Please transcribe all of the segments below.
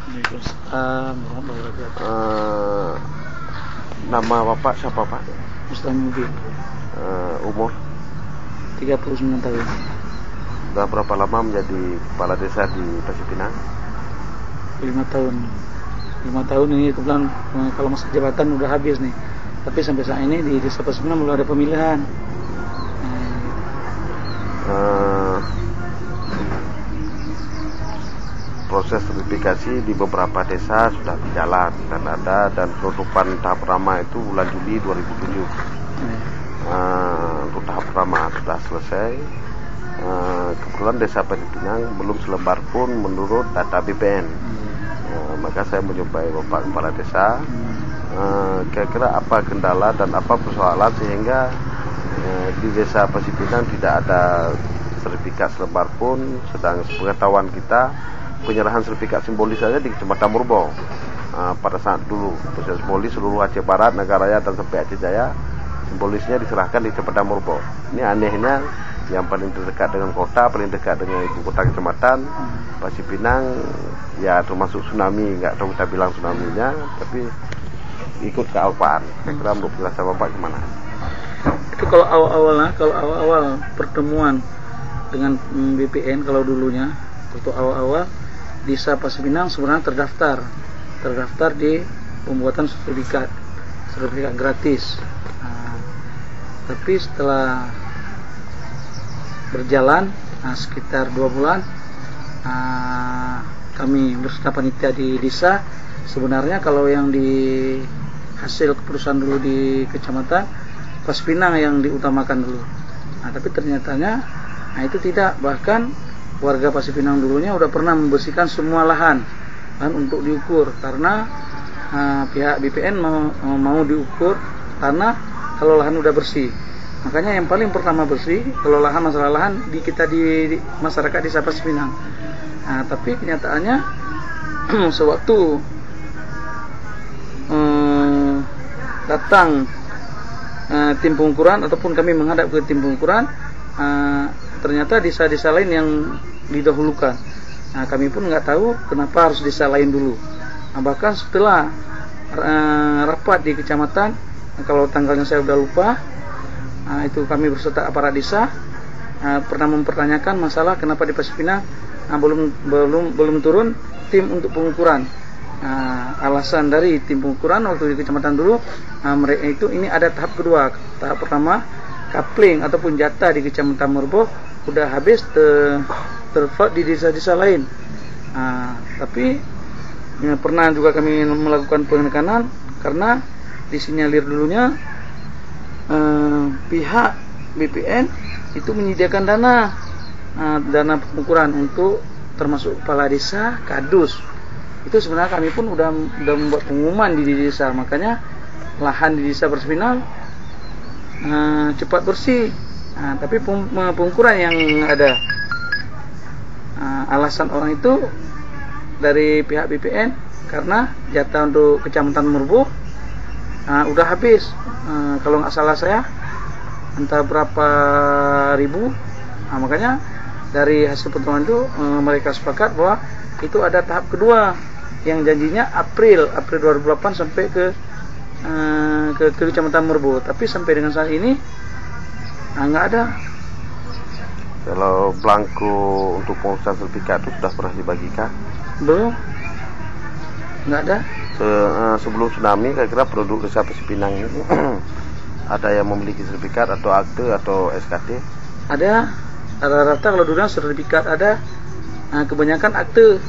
Waalaikumsalam warahmatullahi wabarakatuh. Nama Bapak siapa Pak? Mustamudin, Umur? 39 tahun. Sudah berapa lama menjadi kepala desa di Pasipinang? 5 tahun. 5 tahun ini kebetulan kalau masa jabatan udah habis nih. Tapi sampai saat ini di desa Pasipinang belum ada pemilihan. Proses verifikasi di beberapa desa sudah berjalan dan penutupan tahap pertama itu bulan Juli 2007. Untuk tahap pertama sudah selesai. Kebetulan desa Pasipinang belum selembar pun menurut data BPN. Maka saya menjumpai Bapak Kepala Desa. Kira-kira apa kendala dan apa persoalan sehingga di desa Pasipinang tidak ada sertifikat selembar pun, sedang pengetahuan kita penyerahan sertifikat simbolis saja di Kecamatan Murbo pada saat dulu proses simbolis seluruh Aceh Barat, Nagaraya dan sampai Aceh Jaya simbolisnya diserahkan di Kecamatan Murbo. Ini anehnya yang paling terdekat dengan kota, paling dekat dengan ibu kota kecamatan Pasipinang, ya termasuk tsunami, nggak tahu kita bilang tsunaminya, tapi ikut kealpaan. Kira-kira menurut penjelasan Bapak gimana? Itu kalau awal pertemuan dengan BPN, kalau dulunya waktu awal desa Pasipinang sebenarnya terdaftar di pembuatan sertifikat gratis. Tapi setelah berjalan sekitar 2 bulan, kami bersama panitia di desa, sebenarnya kalau yang di hasil keputusan dulu di kecamatan Pasipinang yang diutamakan dulu. Tapi ternyatanya itu tidak, bahkan warga Pasipinang dulunya udah pernah membersihkan semua lahan untuk diukur, karena pihak BPN mau diukur karena kalau lahan udah bersih. Makanya yang paling pertama bersih kalau masalah lahan di masyarakat desa Pasipinang. Tapi kenyataannya sewaktu datang tim pengukuran ataupun kami menghadap ke tim pengukuran, ternyata desa-desa lain yang didahulukan. Kami pun nggak tahu kenapa harus desa lain dulu. Bahkan setelah rapat di kecamatan, kalau tanggalnya saya udah lupa, itu kami berserta aparat desa pernah mempertanyakan masalah kenapa di Pasipinang belum turun tim untuk pengukuran. Alasan dari tim pengukuran waktu di kecamatan dulu, mereka itu ini ada tahap kedua. Tahap pertama kapling ataupun jatah di Kecamatan Murbo udah habis tervote di desa-desa lain. Tapi pernah juga kami melakukan penekanan karena disinyalir dulunya pihak BPN itu menyediakan dana pengukuran untuk termasuk kepala desa, kadus. Itu sebenarnya kami pun udah membuat pengumuman di desa, makanya lahan di desa Pasipinang cepat bersih. Tapi pengukuran yang ada, alasan orang itu dari pihak BPN karena jatah untuk Kecamatan Murbo udah habis. Kalau nggak salah saya entah berapa ribu. Makanya dari hasil pertemuan itu mereka sepakat bahwa itu ada tahap kedua yang janjinya April 2008 sampai ke Kecamatan Murbo. Tapi sampai dengan saat ini nggak ada. Kalau belangko untuk pengurusan sertifikat itu sudah pernah dibagikan? Belum, nggak ada. Sebelum tsunami, kira-kira penduduk desa Pasipinang ini ada yang memiliki sertifikat atau akte atau SKT? Ada, rata-rata kalau dulu sertifikat ada, kebanyakan akte.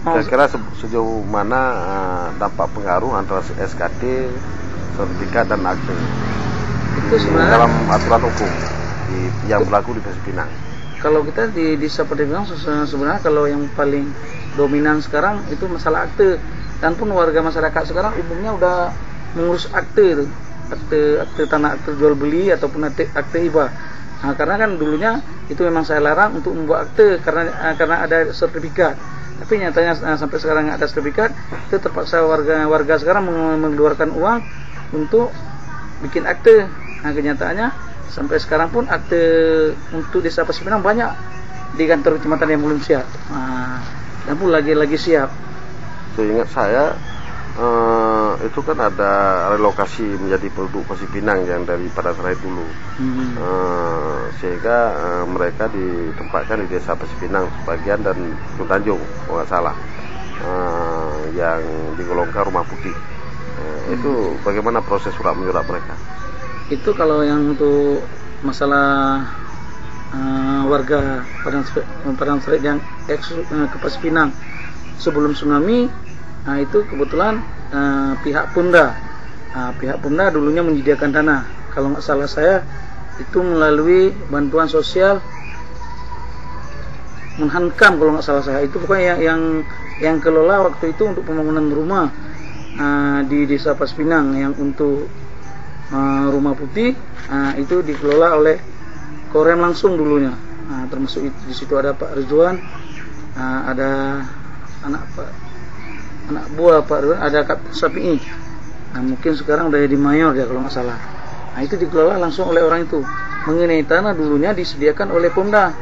Kira-kira sejauh mana dampak pengaruh antara SKT, sertifikat dan akte itu sebenarnya dalam aturan hukum yang berlaku di Pasipinang? Kalau kita di desa Pasipinang sebenarnya kalau yang paling dominan sekarang itu masalah akte, dan pun warga masyarakat sekarang umumnya udah mengurus akte itu, akte tanah, akte jual beli ataupun akte hibah. Karena kan dulunya itu memang saya larang untuk membuat akte karena ada sertifikat. Tapi nyatanya sampai sekarang nggak ada sertifikat, itu terpaksa warga sekarang mengeluarkan uang untuk bikin akte. Kenyataannya sampai sekarang pun akte untuk desa Pasipinang banyak di kantor kecamatan yang belum siap. dan pun lagi siap. Seingat saya itu kan ada relokasi menjadi penduduk Pasir Pinang yang dari Padang Serahit dulu, sehingga mereka ditempatkan di desa Pasir Pinang sebagian dan Gunung Tanjung kalau nggak salah, yang digolongkan rumah putih. Itu bagaimana proses surat menyurat mereka? Itu kalau yang untuk masalah warga Padang Serahit yang ke Pasir Pinang sebelum tsunami, itu kebetulan pihak Pemda dulunya menyediakan dana. Kalau nggak salah saya itu melalui bantuan sosial Menhankam, kalau nggak salah saya itu pokoknya yang kelola waktu itu untuk pembangunan rumah di desa Pasir Pinang, yang untuk rumah putih itu dikelola oleh Korem langsung dulunya. Termasuk di situ ada Pak Ridwan, ada anak buah Pak Ridwan, ada Kak Sapi'i. Mungkin sekarang udah jadi mayor ya kalau nggak salah. Itu dikelola langsung oleh orang itu. Mengenai tanah dulunya disediakan oleh Pemda.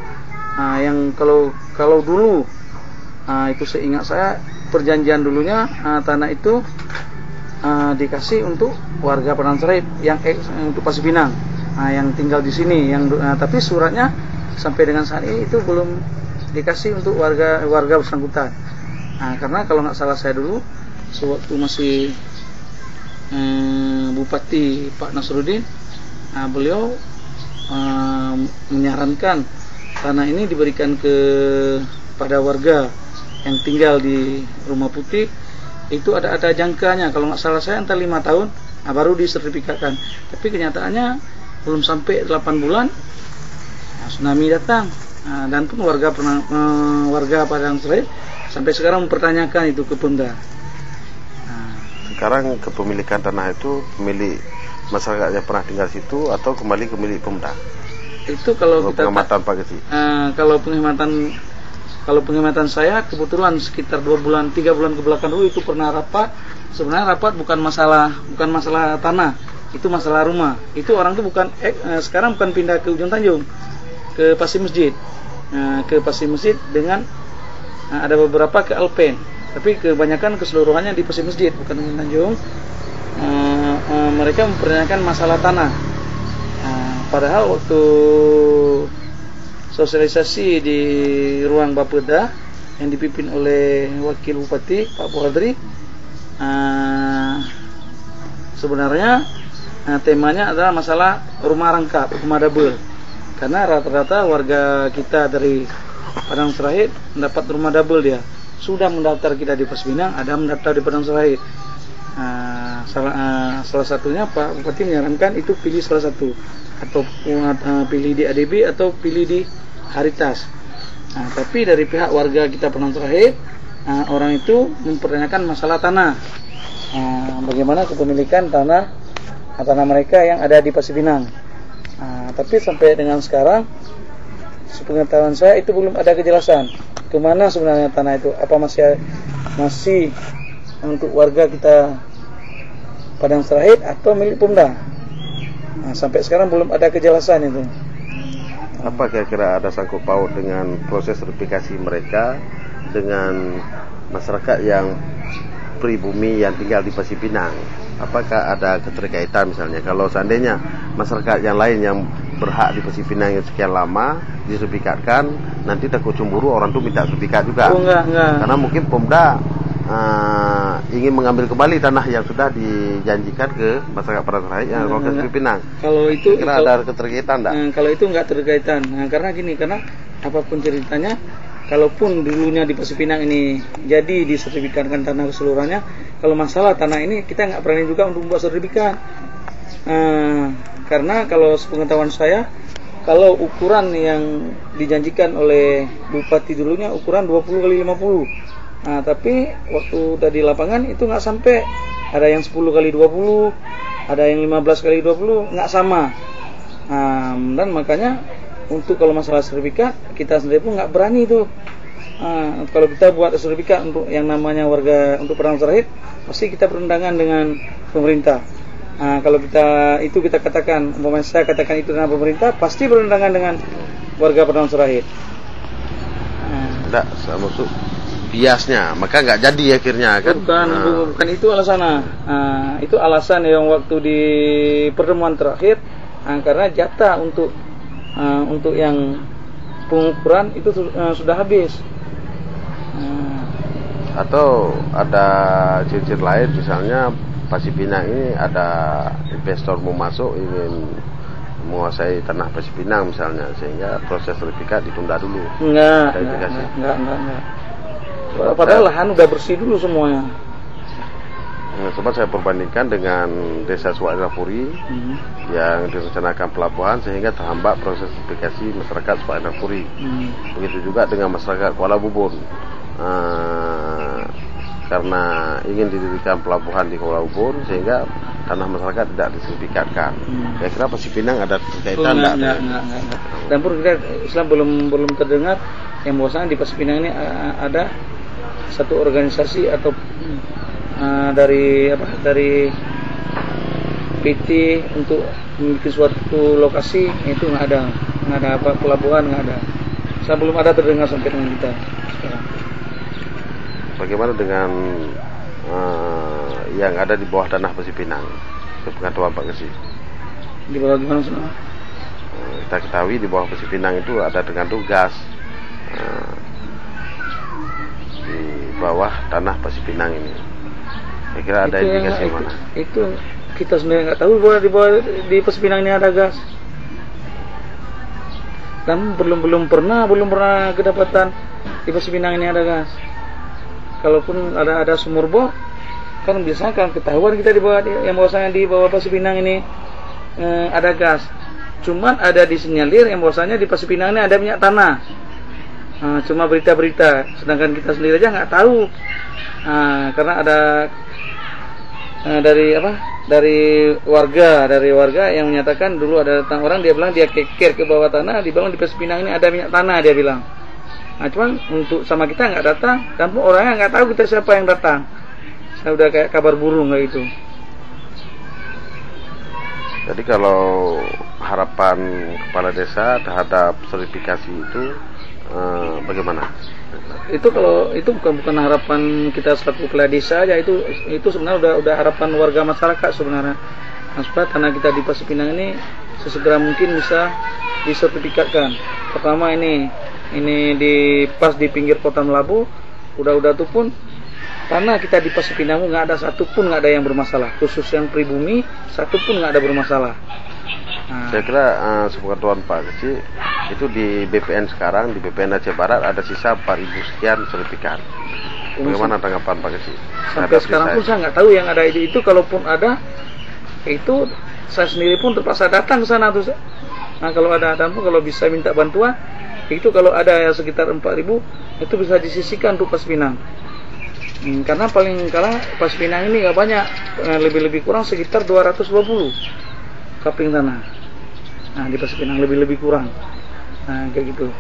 Yang kalau dulu itu seingat saya perjanjian dulunya tanah itu dikasih untuk warga Padang Serahit yang untuk Pasir Pinang, yang tinggal di sini, tapi suratnya sampai dengan saat ini itu belum dikasih untuk warga bersangkutan. Karena kalau nggak salah saya dulu sewaktu masih Bupati Pak Nasruddin, beliau menyarankan tanah ini diberikan kepada warga yang tinggal di rumah putih. Itu ada jangkanya, kalau nggak salah saya entah 5 tahun baru disertifikatkan. Tapi kenyataannya belum sampai 8 bulan tsunami datang, dan pun warga Padang Serahit sampai sekarang mempertanyakan itu ke Pemda. Sekarang kepemilikan tanah itu milik masyarakat yang pernah tinggal situ atau kembali ke milik Pemda? Itu kalau kita penghematan Pak Gesi. Kalau penghematan saya kebetulan sekitar 3 bulan ke belakang dulu itu pernah rapat. Sebenarnya rapat bukan masalah tanah, itu masalah rumah. Itu orang itu sekarang bukan pindah ke Ujung Tanjung, ke Pasir Masjid, dengan ada beberapa ke Alpen, tapi kebanyakan keseluruhannya di Pasir Masjid, bukan Ujung Tanjung. Mereka mempertanyakan masalah tanah. Padahal waktu sosialisasi di ruang Bapeda yang dipimpin oleh Wakil Bupati Pak Buhadri, sebenarnya temanya adalah masalah rumah rangkap, rumah double. Karena rata-rata warga kita dari Padang Serahit mendapat rumah double dia. Sudah mendaftar kita di Pasir Pinang, ada mendaftar di Padang Serahit. Salah satunya Pak Bupati menyarankan itu pilih salah satu, atau pilih di ADB atau pilih di Haritas. Tapi dari pihak warga kita Padang Serahit, orang itu mempertanyakan masalah tanah, bagaimana kepemilikan tanah mereka yang ada di Pasir Pinang. Tapi sampai dengan sekarang, sepengetahuan saya itu belum ada kejelasan kemana sebenarnya tanah itu, apa masih untuk warga kita Padang Serahit atau milik Pemda. Sampai sekarang belum ada kejelasan itu. Apa kira-kira ada sangkut paut dengan proses verifikasi mereka dengan masyarakat yang pribumi yang tinggal di Pasir Pinang? Apakah ada keterkaitan misalnya kalau seandainya masyarakat yang lain yang berhak di Pasir Pinang yang sekian lama disertifikatkan, nanti takut cemburu orang tuh minta sertifikat juga? Enggak. Karena mungkin Pemda ingin mengambil kembali tanah yang sudah dijanjikan ke masyarakat Padang Serahit yang lokasi Pasir Pinang. Kalau itu kira ada keterkaitan enggak? Kalau itu enggak terkaitan. Karena apapun ceritanya, kalaupun dulunya di Pasir Pinang ini jadi disertifikatkan tanah keseluruhannya, kalau masalah tanah ini kita nggak berani juga untuk membuat sertifikat. Karena kalau sepengetahuan saya, kalau ukuran yang dijanjikan oleh Bupati dulunya ukuran 20x50. Tapi waktu tadi lapangan itu nggak sampai, ada yang 10x20, ada yang 15x20, nggak sama. Dan makanya untuk kalau masalah sertifikat kita sendiri pun nggak berani tuh. Kalau kita buat sertifikat untuk yang namanya warga untuk Padang Serahit, pasti kita berundangan dengan pemerintah. Kalau kita katakan, umpamanya saya katakan itu dengan pemerintah, pasti berundangan dengan warga Padang Serahit. Tidak, saya maksud biasnya, maka nggak jadi akhirnya kan. Bukan itu alasannya. Itu alasan yang waktu di pertemuan terakhir, karena jatah untuk yang pengukuran itu sudah habis. Atau ada ciri-ciri lain, misalnya Pasir Pinang ini ada investor mau masuk ingin menguasai tanah Pasir Pinang misalnya, sehingga proses sertifikat ditunda dulu. Enggak. Padahal lahan udah bersih dulu semuanya. Sobat, saya perbandingkan dengan desa Suwainapuri yang direncanakan pelabuhan sehingga terhambat proses sertifikasi masyarakat Suwainapuri. Begitu juga dengan masyarakat Kuala Bubun. Karena ingin didirikan pelabuhan di Kuala Bubun sehingga tanah masyarakat tidak disertifikatkan. Kira-kira Pasir Pinang ada terkaitan enggak? Dan pun kita Islam belum terdengar yang bahwasanya di Pasir Pinang ini ada satu organisasi atau dari PT untuk memiliki suatu lokasi, itu nggak ada apa pelabuhan, nggak ada. Saya belum ada terdengar sampai dengan kita sekarang. Bagaimana dengan yang ada di bawah tanah Pasir Pinang, sepengetahuan Pak Gesi? Di bawah gimana semua? Kita ketahui di bawah Pasir Pinang itu ada tergantung gas di bawah tanah Pasir Pinang ini. Kira-kira ada indikasi mana? Itu kita sebenarnya nggak tahu bahwa di Pasir Pinang ini ada gas. Dan belum pernah kedapatan di Pasir Pinang ini ada gas. Kalaupun ada sumur bor, kan biasanya kan ketahuan kita di bawah, yang bahwasanya di bawah Pasir Pinang ini ada gas. Cuman ada disinyalir yang bahwasanya di Pasir Pinang ini ada minyak tanah. Cuma berita-berita, sedangkan kita sendiri aja nggak tahu. Karena ada dari warga yang menyatakan dulu ada datang orang, dia bilang dia keker ke bawah tanah, dibangun di Pasir Pinang ini ada minyak tanah, dia bilang. Cuman untuk sama kita nggak datang, dan pun orangnya nggak tahu kita siapa yang datang. Saya udah kayak kabar burung kayak itu. Jadi kalau harapan kepala desa terhadap sertifikasi itu bagaimana? Itu bukan harapan kita selaku kepala desa aja, itu sebenarnya udah harapan warga masyarakat sebenarnya. Supaya tanah kita di Pasir Pinang ini sesegera mungkin bisa disertifikatkan. Pertama ini pas di pinggir kota Melabu, udah tuh pun tanah kita di Pasir Pinang nggak ada satupun nggak ada yang bermasalah, khusus yang pribumi satupun nggak ada bermasalah. Saya kira sepengetahuan Pak Gesi, itu di BPN sekarang, di BPN Aceh Barat ada sisa 4.000 sekian sertifikat. Bagaimana tanggapan Pak Gesi? Sampai sekarang pun saya nggak tahu yang ada itu. Kalaupun ada, itu saya sendiri pun terpaksa datang ke sana tuh. Kalau ada pun, kalau bisa minta bantuan, itu kalau ada ya sekitar 4.000 itu bisa disisihkan untuk Pasir Pinang. Karena paling kalah Pasir Pinang ini nggak banyak, lebih kurang sekitar 220 kapling tanah. Di Pasir Pinang lebih kurang. Kayak gitu.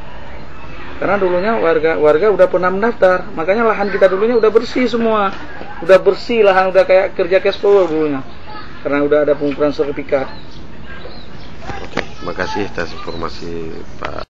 Karena dulunya warga udah pernah mendaftar, makanya lahan kita dulunya udah bersih semua, udah bersih lahan, udah kayak kerja cash flow dulunya, karena udah ada pengukuran sertifikat. Oke, terima kasih atas informasi Pak.